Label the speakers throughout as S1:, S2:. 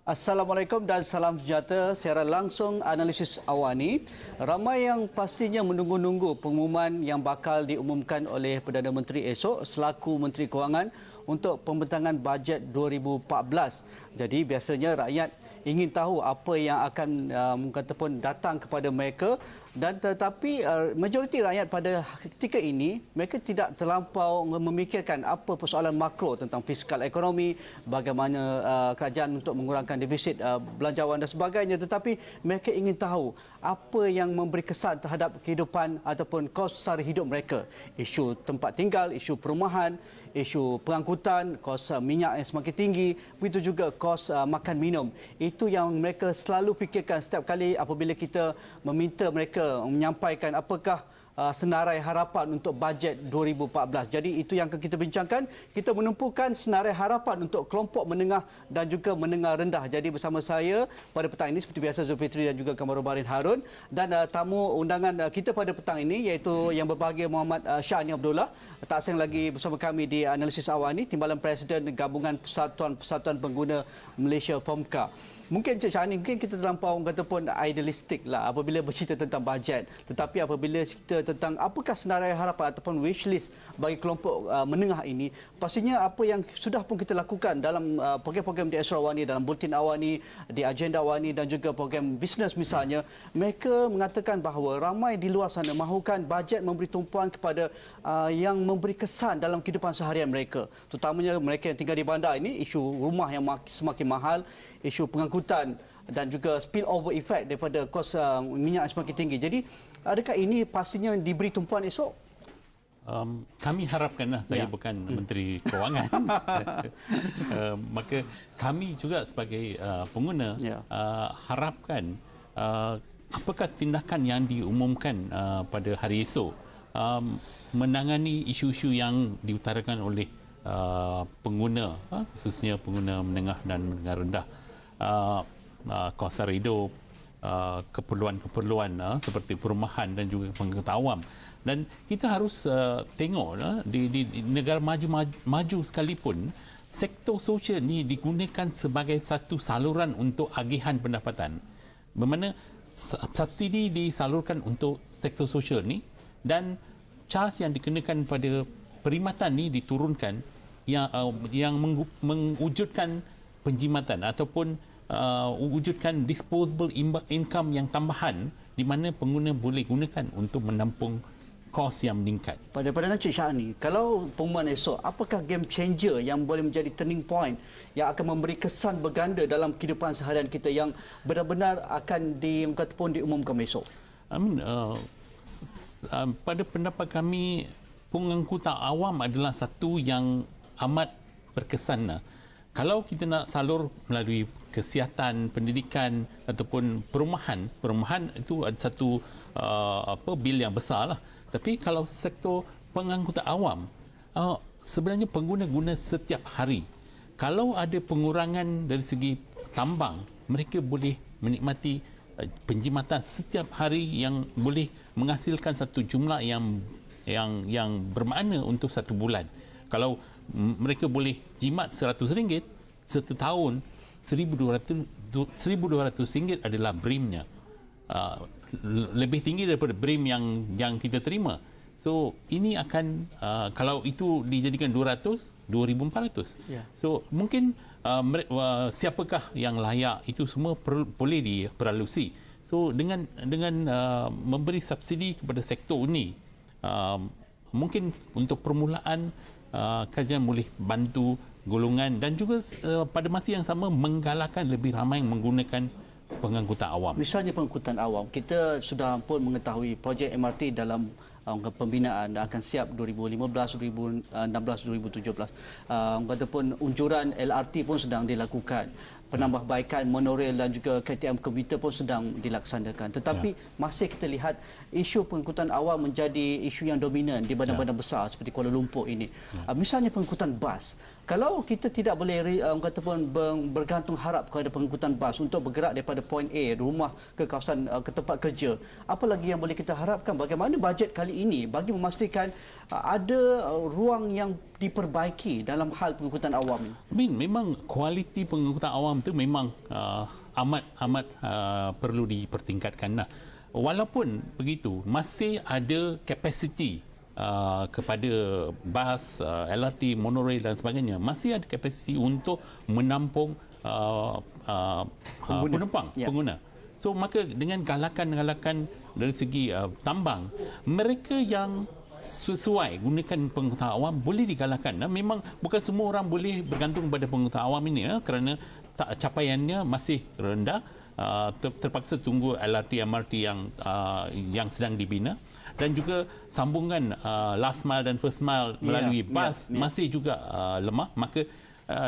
S1: Assalamualaikum dan salam sejahtera. Secara langsung analisis awani. Ramai yang pastinya menunggu-nunggu pengumuman yang bakal diumumkan oleh Perdana Menteri esok selaku Menteri Kewangan untuk pembentangan bajet 2014. Jadi biasanya rakyat ingin tahu apa yang akan katakan datang kepada mereka, dan tetapi majoriti rakyat pada ketika ini mereka tidak terlampau memikirkan apa persoalan makro tentang fiskal ekonomi, bagaimana kerajaan untuk mengurangkan defisit belanjawan dan sebagainya, tetapi mereka ingin tahu apa yang memberi kesan terhadap kehidupan ataupun kos sara hidup mereka. Isu tempat tinggal, isu perumahan, isu pengangkutan, kos minyak yang semakin tinggi, begitu juga kos makan minum. Itu yang mereka selalu fikirkan setiap kali apabila kita meminta mereka menyampaikan apakah senarai harapan untuk bajet 2014. Jadi itu yang akan kita bincangkan. Kita menumpukan senarai harapan untuk kelompok menengah dan juga menengah rendah. Jadi bersama saya pada petang ini seperti biasa Zulfitri dan juga Kamarubarin Harun, dan tamu undangan kita pada petang ini iaitu yang berbahagia Muhammad Syahni Abdullah. Tak asing lagi bersama kami di analisis awal ini Timbalan Presiden Gabungan Persatuan Pengguna Malaysia POMCA. Mungkin Cik Syahni, mungkin kita terlampau kata pun idealistik lah apabila bercerita tentang bajet. Tetapi apabila cerita tentang apakah senarai harapan ataupun wishlist bagi kelompok menengah ini, pastinya apa yang sudah pun kita lakukan dalam program-program di Asra Awani, dalam Bulletin Awani, di Agenda Awani dan juga program bisnes misalnya, mereka mengatakan bahawa ramai di luar sana mahukan bajet memberi tumpuan kepada yang memberi kesan dalam kehidupan seharian mereka. Terutamanya mereka yang tinggal di bandar ini, isu rumah yang semakin mahal, isu pengangkutan dan juga spillover effect daripada kos minyak yang semakin tinggi. Jadi adakah ini pastinya diberi tumpuan esok?
S2: Kami harapkanlah, saya bukan Menteri Kewangan. Maka kami juga sebagai pengguna harapkan apakah tindakan yang diumumkan pada hari esok menangani isu-isu yang diutarakan oleh pengguna, khususnya pengguna menengah dan menengah rendah, kos sara hidup, keperluan-keperluan seperti perumahan dan juga pengangkutan awam. Dan kita harus tengok di negara maju sekalipun, sektor sosial ni digunakan sebagai satu saluran untuk agihan pendapatan. Bermakna subsidi disalurkan untuk sektor sosial ni, dan cas yang dikenakan pada perkhidmatan ni diturunkan yang mewujudkan penjimatan ataupun wujudkan disposable income yang tambahan di mana pengguna boleh gunakan untuk menampung kos yang meningkat.
S1: Pada pandangan Cik Syahni, kalau pengumuman esok, apakah game changer yang boleh menjadi turning point yang akan memberi kesan berganda dalam kehidupan seharian kita yang benar-benar akan diumumkan esok?
S2: Pada pendapat kami, pengangkutan awam adalah satu yang amat berkesan. Kalau kita nak salur melalui kesihatan, pendidikan ataupun perumahan itu ada satu bil yang besar lah. Tapi kalau sektor pengangkutan awam, sebenarnya pengguna guna setiap hari. Kalau ada pengurangan dari segi tambang, mereka boleh menikmati penjimatan setiap hari yang boleh menghasilkan satu jumlah yang bermakna untuk satu bulan. Kalau mereka boleh jimat RM100, setahun RM1,200 adalah BRIM-nya. Lebih tinggi daripada BRIM yang kita terima. So ini akan kalau itu dijadikan 200, 2,400. So mungkin siapakah yang layak, itu semua boleh diperalusi. So dengan memberi subsidi kepada sektor ini, mungkin untuk permulaan kerajaan boleh bantu golongan dan juga pada masa yang sama menggalakkan lebih ramai yang menggunakan pengangkutan awam.
S1: Misalnya pengangkutan awam, kita sudah pun mengetahui projek MRT dalam pembinaan akan siap 2015, 2016, 2017. Ataupun unjuran LRT pun sedang dilakukan. Penambahbaikan monorail dan juga KTM komuter pun sedang dilaksanakan. Tetapi masih kita lihat isu pengangkutan awam menjadi isu yang dominan di bandar-bandar besar seperti Kuala Lumpur ini. Misalnya pengangkutan bas. Kalau kita tidak boleh bergantung harap kepada pengangkutan bas untuk bergerak daripada point A, rumah ke kawasan ke tempat kerja, apa lagi yang boleh kita harapkan? Bagaimana bajet kali ini bagi memastikan ada ruang yang diperbaiki dalam hal pengangkutan awam ini?
S2: Memang kualiti pengangkutan awam awam tu memang amat perlu dipertingkatkan. Nah, walaupun begitu, masih ada kapasiti kepada bas, LRT, monorail dan sebagainya, masih ada kapasiti untuk menampung penumpang, pengguna. So maka dengan galakan-galakan dari segi tambang, mereka yang sesuai gunakan pengguna awam boleh digalakkan. Memang bukan semua orang boleh bergantung pada pengguna awam ini kerana capaiannya masih rendah. Terpaksa tunggu LRT, MRT yang sedang dibina, dan juga sambungan last mile dan first mile melalui bas masih juga lemah. Maka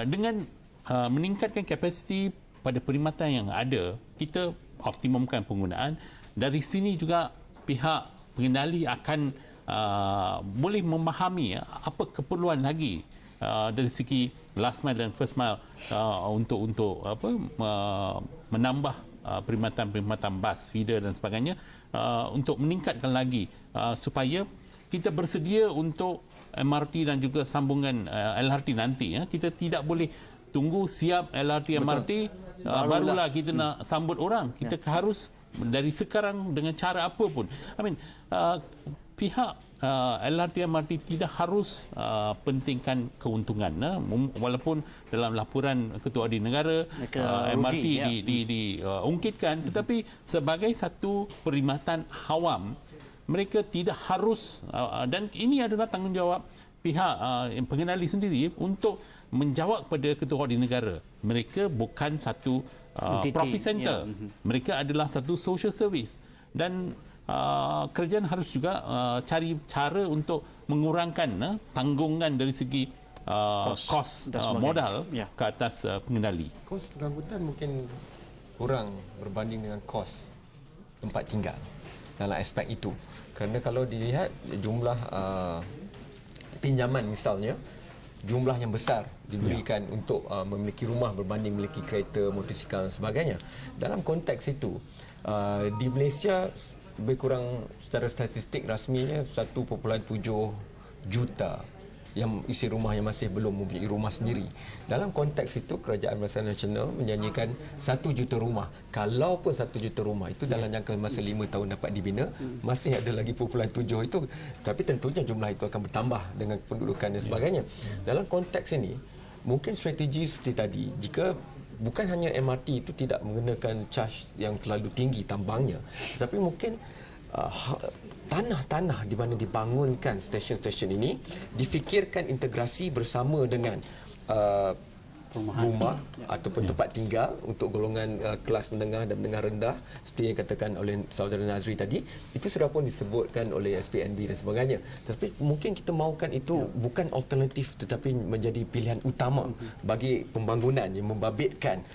S2: dengan meningkatkan kapasiti pada perkhidmatan yang ada, kita optimumkan penggunaan. Dari sini juga pihak pengendali akan boleh memahami apa keperluan lagi dari segi last mile dan first mile untuk menambah perkhidmatan bas, feeder dan sebagainya, untuk meningkatkan lagi supaya kita bersedia untuk MRT dan juga sambungan LRT nanti. Kita tidak boleh tunggu siap LRT, MRT barulah kita nak sambut orang. Kita harus dari sekarang dengan cara apa pun. Pihak LRT, MRT tidak harus pentingkan keuntungan. Walaupun dalam laporan Ketua Audit Negara MRT diungkitkan, tetapi sebagai satu perkhidmatan awam, mereka tidak harus, dan ini adalah tanggungjawab pihak pengendali sendiri untuk menjawab kepada Ketua Audit Negara. Mereka bukan satu profit center. Mereka adalah satu social service, dan kerajaan harus juga cari cara untuk mengurangkan tanggungan dari segi kos modal ke atas pengendali.
S3: Kos pengangkutan mungkin kurang berbanding dengan kos tempat tinggal dalam aspek itu. Kerana kalau dilihat jumlah pinjaman misalnya, jumlah yang besar diberikan untuk memiliki rumah berbanding memiliki kereta, motosikal dan sebagainya. Dalam konteks itu, di Malaysia lebih kurang secara statistik rasminya 1.7 juta yang isi rumah yang masih belum mempunyai rumah sendiri. Dalam konteks itu, Kerajaan Bersama Nasional menjanjikan 1 juta rumah. Kalau pun 1 juta rumah itu dalam jangka masa 5 tahun dapat dibina, masih ada lagi 0.7 itu. Tapi tentunya jumlah itu akan bertambah dengan pendudukan dan sebagainya. Dalam konteks ini, mungkin strategi seperti tadi, jika bukan hanya MRT itu tidak menggunakan charge yang terlalu tinggi tambangnya, tetapi mungkin tanah-tanah di mana dibangunkan stesen-stesen ini difikirkan integrasi bersama dengan rumah ataupun tempat tinggal untuk golongan kelas menengah dan menengah rendah, seperti yang katakan oleh saudara Nazri tadi. Itu sudah pun disebutkan oleh SPNB dan sebagainya. Tapi mungkin kita mahukan itu bukan alternatif tetapi menjadi pilihan utama bagi pembangunan yang membabitkan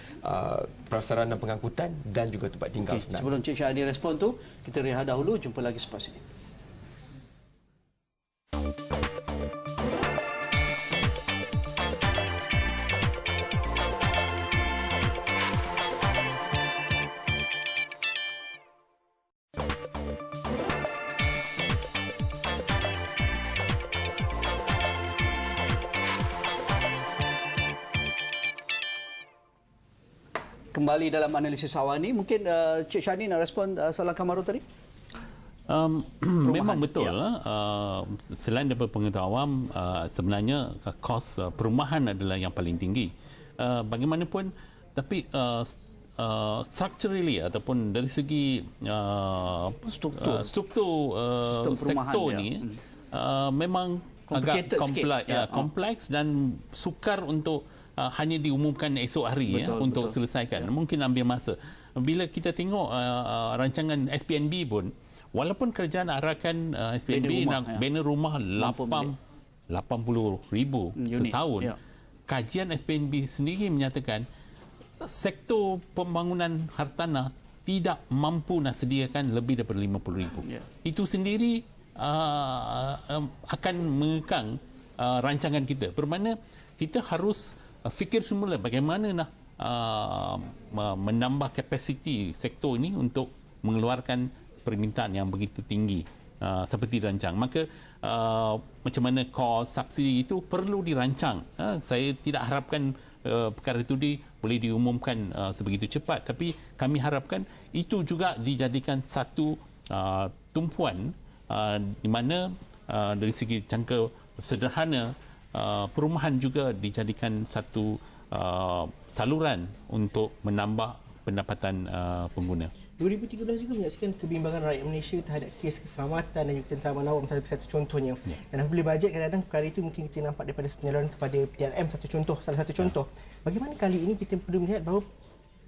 S3: prasarana pengangkutan dan juga tempat tinggal sebenarnya.
S1: Sebelum Cik Syahani respon tu, kita rehat dahulu. Jumpa lagi selepas ini. Kembali dalam analisis awal ni, mungkin Cik Syahani nak respon soalan Kamaru tadi?
S2: Memang betul. Selain daripada pengetahuan awam, sebenarnya kos perumahan adalah yang paling tinggi. Bagaimanapun, tapi structurally ataupun dari segi struktur sektor ni memang agak kompleks dan sukar untuk hanya diumumkan esok hari untuk selesaikan. Mungkin ambil masa. Bila kita tengok rancangan SPNB pun, walaupun kerajaan arahkan SPNB nak bina rumah 80,000 setahun, kajian SPNB sendiri menyatakan sektor pembangunan hartanah tidak mampu nak sediakan lebih daripada 50,000. Itu sendiri akan mengekang rancangan kita. Bermakna kita harus fikir semula bagaimana nak menambah kapasiti sektor ini untuk mengeluarkan permintaan yang begitu tinggi seperti dirancang. Maka macam mana kos subsidi itu perlu dirancang. Saya tidak harapkan perkara itu boleh diumumkan sebegitu cepat. Tapi kami harapkan itu juga dijadikan satu tumpuan di mana dari segi jangka sederhana perumahan juga dijadikan satu saluran untuk menambah pendapatan pengguna.
S4: 2013 juga menyaksikan kebimbangan rakyat Malaysia terhadap kes keselamatan dan juga tenteraman awam, satu contohnya. Dan apabila bajet, kadang-kadang perkara itu mungkin kita nampak daripada penyaluran kepada PRM, salah satu contoh. Bagaimana kali ini kita perlu melihat bahawa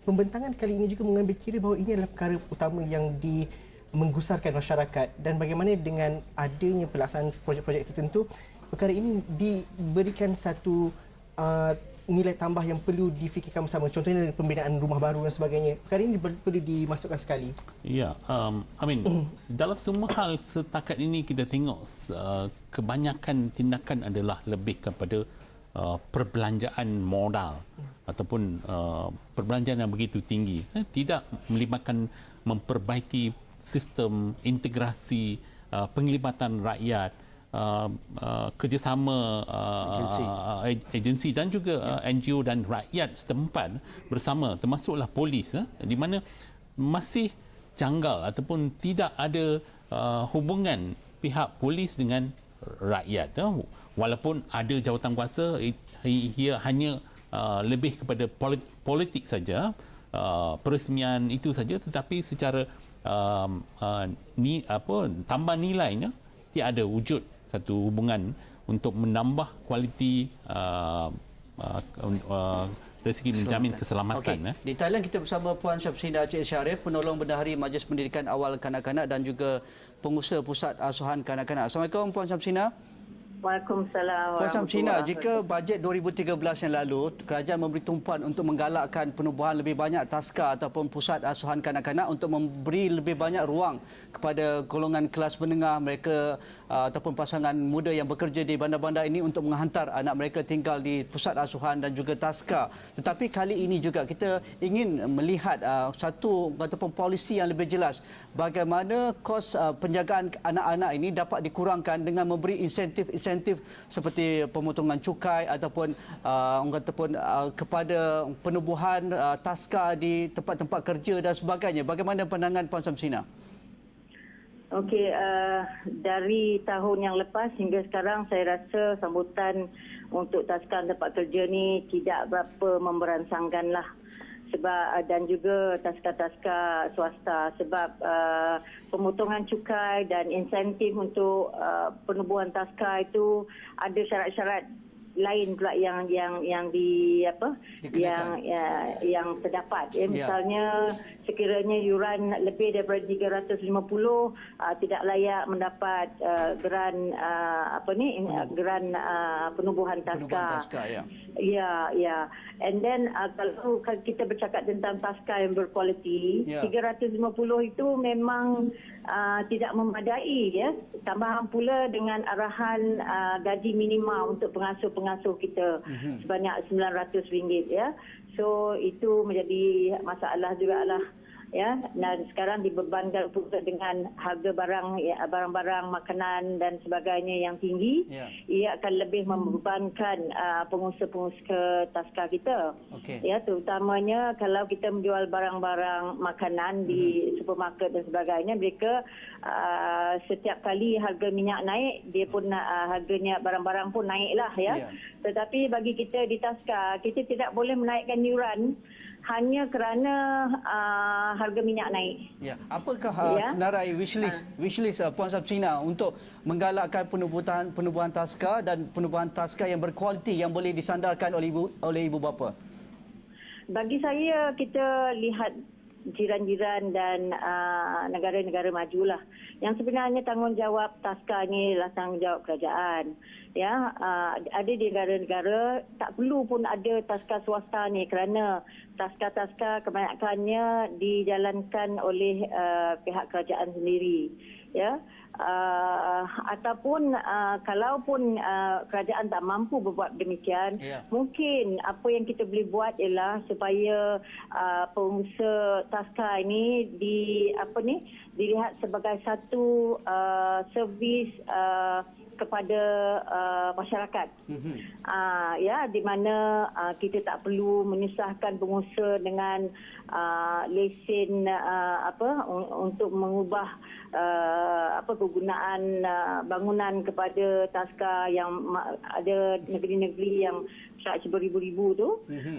S4: pembentangan kali ini juga mengambil kira bahawa ini adalah perkara utama yang menggusarkan masyarakat, dan bagaimana dengan adanya pelaksanaan projek-projek tertentu, perkara ini diberikan satu nilai tambah yang perlu difikirkan bersama. Contohnya pembinaan rumah baru dan sebagainya. Perkara ini perlu dimasukkan sekali.
S2: Ya, dalam semua hal setakat ini kita tengok kebanyakan tindakan adalah lebih kepada perbelanjaan modal ataupun perbelanjaan yang begitu tinggi. Tidak melibatkan memperbaiki sistem integrasi penglibatan rakyat, kerjasama agensi dan juga NGO dan rakyat setempat bersama, termasuklah polis, di mana masih janggal ataupun tidak ada hubungan pihak polis dengan rakyat. Walaupun ada jawatan kuasa, ia hanya lebih kepada politik saja, peresmian itu saja, tetapi secara tambah nilainya tiada wujud satu hubungan untuk menambah kualiti dari segi menjamin keselamatan.
S1: Di Thailand kita bersama Puan Syamsina Cik Syarif, penolong bendahari Majlis Pendidikan Awal Kanak-Kanak dan juga pengusaha Pusat Asuhan Kanak-Kanak. Assalamualaikum Puan Syamsina.
S5: Waalaikumsalam.
S1: Puan Syamsina, jika bajet 2013 yang lalu, kerajaan memberi tumpuan untuk menggalakkan penubuhan lebih banyak taska ataupun pusat asuhan kanak-kanak untuk memberi lebih banyak ruang kepada golongan kelas menengah mereka ataupun pasangan muda yang bekerja di bandar-bandar ini untuk menghantar anak mereka tinggal di pusat asuhan dan juga taska. Tetapi kali ini juga kita ingin melihat satu ataupun polisi yang lebih jelas bagaimana kos penjagaan anak-anak ini dapat dikurangkan dengan memberi insentif seperti pemotongan cukai ataupun kepada penubuhan taska di tempat-tempat kerja dan sebagainya. Bagaimana pandangan Puan Syamsina?
S5: Okey, dari tahun yang lepas hingga sekarang saya rasa sambutan untuk taska tempat kerja ni tidak berapa memberansangkanlah. Sebab dan juga taska-taska swasta, sebab pemotongan cukai dan insentif untuk penubuhan taska itu ada syarat-syarat lain pula yang terdapat. Misalnya sekiranya yuran lebih daripada 350 tidak layak mendapat geran penubuhan taska. Ya. And then kalau kita bercakap tentang taska yang berkualiti, 350 itu memang tidak memadai, ya. Tambahan pula dengan arahan gaji minima untuk pengasuh kita sebanyak RM900, ya. So itu menjadi masalah jugalah, ya, dan sekarang dibebankan pula dengan harga barang-barang makanan dan sebagainya yang tinggi, ia akan lebih membebankan pengusaha-pengusaha taska kita. Ya, terutamanya kalau kita menjual barang-barang makanan di supermarket dan sebagainya, mereka setiap kali harga minyak naik, dia pun harganya barang-barang pun naiklah, ya. Tetapi bagi kita di taska, kita tidak boleh menaikkan yuran hanya kerana harga minyak naik.
S1: Ya, apakah senarai wishlist Puan Syamsina untuk menggalakkan penubuhan taska dan penubuhan taska yang berkualiti yang boleh disandarkan oleh ibu bapa?
S5: Bagi saya, kita lihat jiran-jiran dan negara-negara majulah. Yang sebenarnya tanggungjawab taska ni adalah tanggungjawab kerajaan. Ya, ada di negara-negara tak perlu pun ada taska swasta ni kerana taska-taska kebanyakannya dijalankan oleh pihak kerajaan sendiri. Ya, ataupun kalaupun kerajaan tak mampu berbuat demikian, mungkin apa yang kita boleh buat ialah supaya pengusaha taska ini dilihat sebagai satu servis kepada masyarakat. Ya, di mana kita tak perlu menyusahkan pengusaha dengan lesen untuk mengubah kegunaan bangunan kepada taska yang ada negeri-negeri yang charge beribu-ribu tu.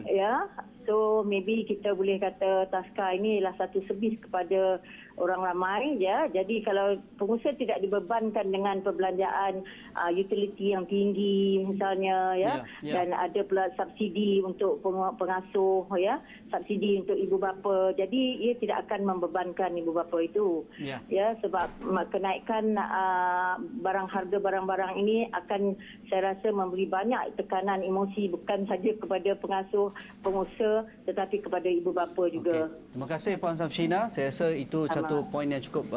S5: Ya, so maybe kita boleh kata taska ini ialah satu servis kepada orang ramai, ya. Jadi kalau pengusaha tidak dibebankan dengan perbelanjaan utility yang tinggi misalnya, ya, dan ada pula subsidi untuk pengasuh, ya, subsidi untuk ibu bapa. Jadi ia tidak akan membebankan ibu bapa itu. Ya, sebab kenaikan harga barang-barang ini akan, saya rasa, memberi banyak tekanan emosi bukan saja kepada pengasuh, pengusaha, tetapi kepada ibu bapa juga.
S1: Terima kasih Puan Samshina. Saya rasa itu satu poin yang cukup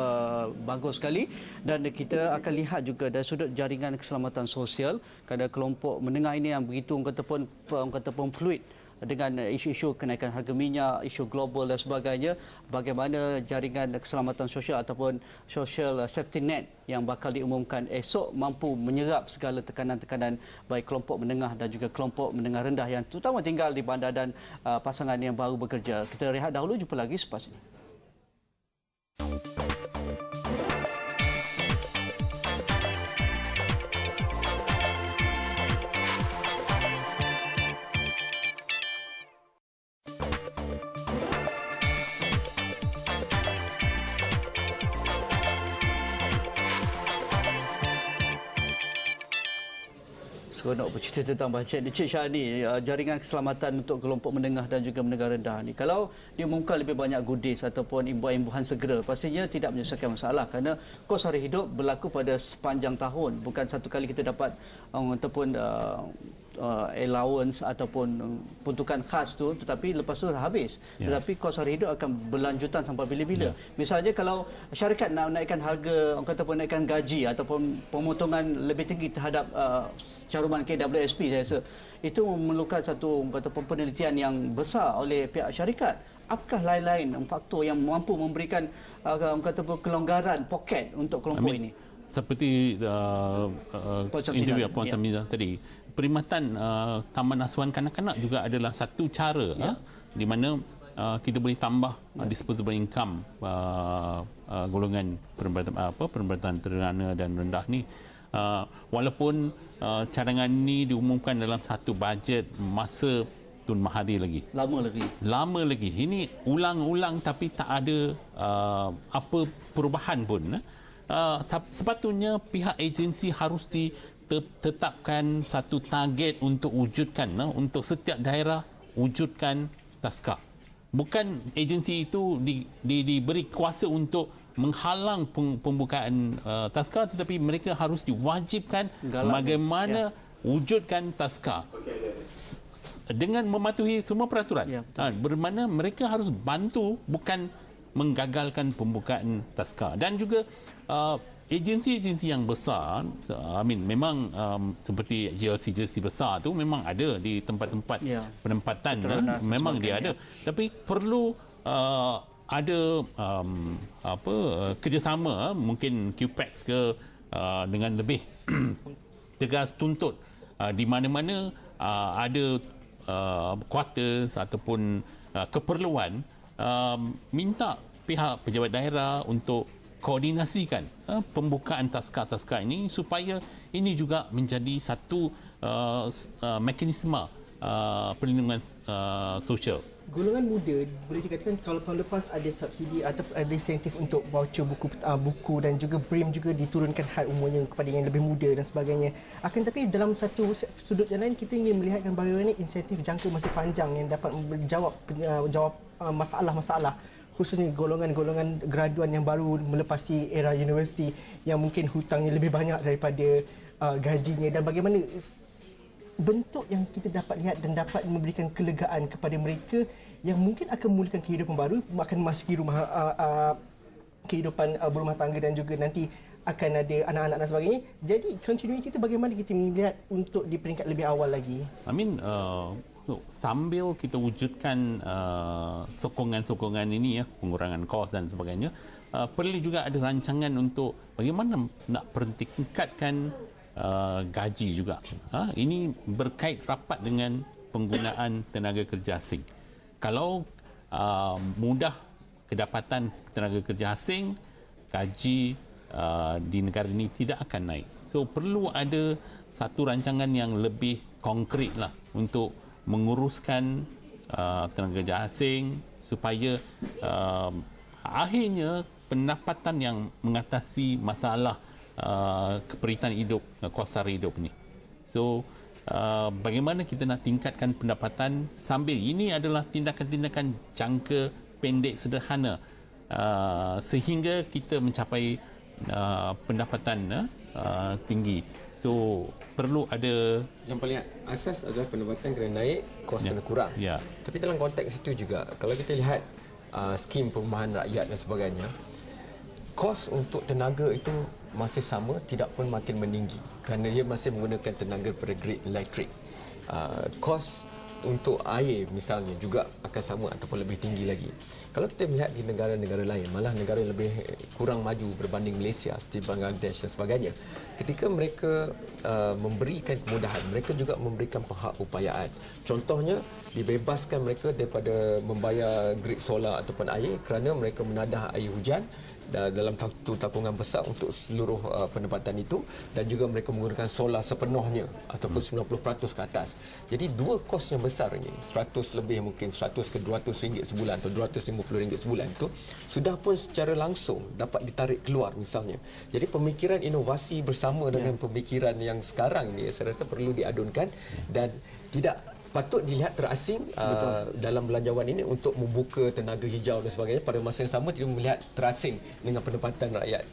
S1: bagus sekali, dan kita akan lihat juga dari sudut jaringan keselamatan sosial kerana kelompok menengah ini yang begitu orang kata pun fluid dengan isu-isu kenaikan harga minyak, isu global dan sebagainya. Bagaimana jaringan keselamatan sosial ataupun social safety net yang bakal diumumkan esok mampu menyerap segala tekanan-tekanan baik kelompok menengah dan juga kelompok menengah rendah yang terutama tinggal di bandar dan pasangan yang baru bekerja. Kita rehat dahulu, jumpa lagi selepas ini. Seronok bercerita tentang bajet Cik Syahni, jaringan keselamatan untuk kelompok menengah dan juga menengah rendah ni. Kalau diumumkan lebih banyak goodies ataupun imbuhan-imbuhan segera, pastinya tidak menyelesaikan masalah kerana kos hari hidup berlaku pada sepanjang tahun. Bukan satu kali kita dapat ataupun allowance ataupun peruntukan khas tu, tetapi lepas tu dah habis. Tetapi kos hari hidup akan berlanjutan sampai bila-bila. Misalnya kalau syarikat nak naikkan harga, orang kata pun naikkan gaji ataupun pemotongan lebih tinggi terhadap caruman KWSP, saya rasa itu memerlukan satu, orang kata, penelitian yang besar oleh pihak syarikat. Apakah lain-lain faktor yang mampu memberikan orang kata kelonggaran poket untuk kelompok ini?
S2: Seperti interview Puan Samshina tadi, perkhidmatan Taman Asuhan Kanak-kanak juga adalah satu cara di mana kita boleh tambah disposable income golongan perubatan sederhana dan rendah ni. Walaupun cadangan ini diumumkan dalam satu bajet masa Tun Mahathir lagi. Lama lagi. Ini ulang-ulang tapi tak ada apa perubahan pun. Sepatutnya pihak agensi harus ditetapkan satu target untuk wujudkan, untuk setiap daerah wujudkan taska. Bukan agensi itu diberi kuasa untuk menghalang pembukaan taska, tetapi mereka harus diwajibkan bagaimana wujudkan taska dengan mematuhi semua peraturan. Bermakna mereka harus bantu, bukan menggagalkan pembukaan taska. Dan juga agensi-agensi yang besar, memang seperti JLC besar tu memang ada di tempat-tempat penempatan, memang dia ada. Tapi perlu ada kerjasama, mungkin QPEX ke, dengan lebih tegas tuntut di mana-mana ada quarters ataupun keperluan, minta pihak pejabat daerah untuk koordinasikan pembukaan taska-taska ini supaya ini juga menjadi satu mekanisme perlindungan sosial.
S4: Golongan muda boleh dikatakan kalau tahun lepas ada subsidi atau ada insentif untuk voucher buku dan juga BRIM juga diturunkan had umurnya kepada yang lebih muda dan sebagainya. Akan tapi dalam satu sudut yang lain kita ingin melihatkan bagaimana insentif jangka masa panjang yang dapat menjawab masalah-masalah, khususnya golongan-golongan graduan yang baru melepasi era universiti yang mungkin hutangnya lebih banyak daripada gajinya, dan bagaimana bentuk yang kita dapat lihat dan dapat memberikan kelegaan kepada mereka yang mungkin akan memulakan kehidupan baru, akan memasuki kehidupan berumah tangga dan juga nanti akan ada anak-anak dan sebagainya. Jadi continuity itu bagaimana kita melihat untuk di peringkat lebih awal lagi?
S2: Sambil kita wujudkan sokongan-sokongan ini, pengurangan kos dan sebagainya, perlu juga ada rancangan untuk bagaimana nak tingkatkan gaji juga. Ini berkait rapat dengan penggunaan tenaga kerja asing. Kalau mudah kedapatan tenaga kerja asing, gaji di negara ini tidak akan naik. So perlu ada satu rancangan yang lebih konkret lah untuk menguruskan tenaga kerja asing supaya akhirnya pendapatan yang mengatasi masalah keperitan hidup, kos sara hidup ini. So bagaimana kita nak tingkatkan pendapatan sambil ini adalah tindakan-tindakan jangka pendek sederhana sehingga kita mencapai pendapatan tinggi. So perlu ada,
S3: yang paling asas adalah pendapatan kena naik, kos kena kurang. Tapi dalam konteks itu juga, kalau kita lihat skim perumahan rakyat dan sebagainya, kos untuk tenaga itu masih sama, tidak pun makin meninggi kerana dia masih menggunakan tenaga pada grid elektrik. Kos untuk air misalnya juga akan sama ataupun lebih tinggi lagi. Kalau kita melihat di negara-negara lain, malah negara yang lebih kurang maju berbanding Malaysia seperti Bangladesh dan sebagainya, ketika mereka memberikan kemudahan, mereka juga memberikan pengupayaan. Contohnya, dibebaskan mereka daripada membayar grid solar ataupun air kerana mereka menadah air hujan dalam satu tabungan besar untuk seluruh pendapatan itu, dan juga mereka menggunakan solar sepenuhnya ataupun 90% ke atas. Jadi dua kos yang besar ini, 100 lebih mungkin 100 ke 200 ringgit sebulan atau 250 ringgit sebulan itu sudah pun secara langsung dapat ditarik keluar misalnya. Jadi pemikiran inovasi bersama dengan pemikiran yang sekarang ni saya rasa perlu diadunkan dan tidak patut dilihat terasing dalam belanjawan ini untuk membuka tenaga hijau dan sebagainya. Pada masa yang sama tidak melihat terasing dengan pendapatan rakyat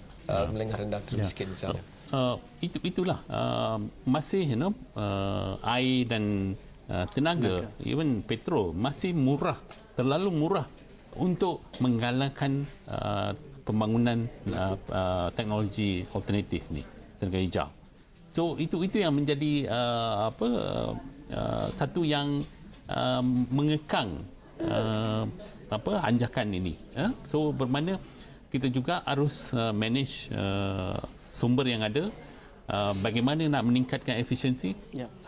S3: menengah rendah termiskin misalnya.
S2: Itulah masih air dan tenaga, even petrol masih murah, terlalu murah untuk menggalakkan pembangunan teknologi alternatif ni, tenaga hijau. So itu yang menjadi satu yang mengekang anjakan ini. So bermakna kita juga harus manage sumber yang ada. Bagaimana nak meningkatkan efisiensi?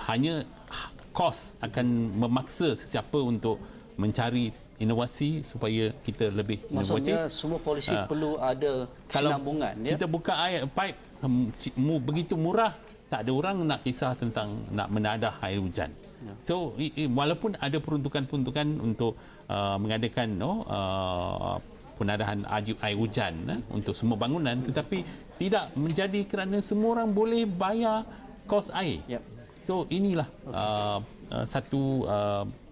S2: Hanya kos akan memaksa sesiapa untuk mencari inovasi supaya kita lebih inovatif.
S1: Maksudnya semua polisi perlu ada kesinambungan.
S2: Kalau kita buka air pipe begitu murah, tak ada orang nak kisah tentang nak menadah air hujan. So walaupun ada peruntukan-peruntukan untuk mengadakan penadahan air hujan untuk semua bangunan, tetapi tidak menjadi kerana semua orang boleh bayar kos air. So inilah satu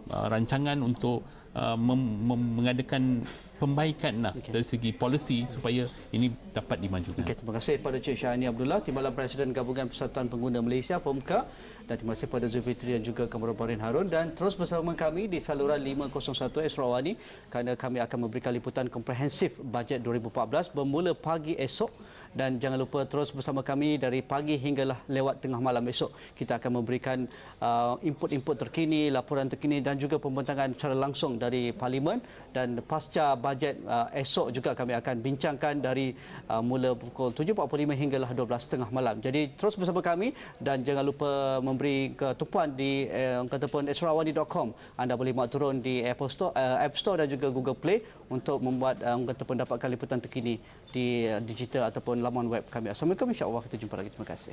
S2: rancangan untuk mengadakan pembaikan dari segi polisi supaya ini dapat dimajukan.
S1: Terima kasih kepada Cik Syahani Abdullah, Timbalan Presiden Gabungan Persatuan Pengguna Malaysia (PEMKA), dan terima kasih kepada Zulfitri dan juga Kamarudin Harun, dan terus bersama kami di saluran 501 Esrawani kerana kami akan memberikan liputan komprehensif bajet 2014 bermula pagi esok, dan jangan lupa terus bersama kami dari pagi hinggalah lewat tengah malam esok. Kita akan memberikan input-input terkini, laporan terkini dan juga pembentangan secara langsung dari Parlimen, dan pasca bajet esok juga kami akan bincangkan dari mula pukul 7.45 hinggalah 12.30 malam. Jadi terus bersama kami dan jangan lupa memberi ketumpuan di ataupun esrawani.com. Anda boleh muat turun di Apple Store, App Store dan juga Google Play untuk membuat ataupun dapatkan liputan terkini di digital ataupun laman web kami. Assalamualaikum, insya-Allah kita jumpa lagi. Terima kasih.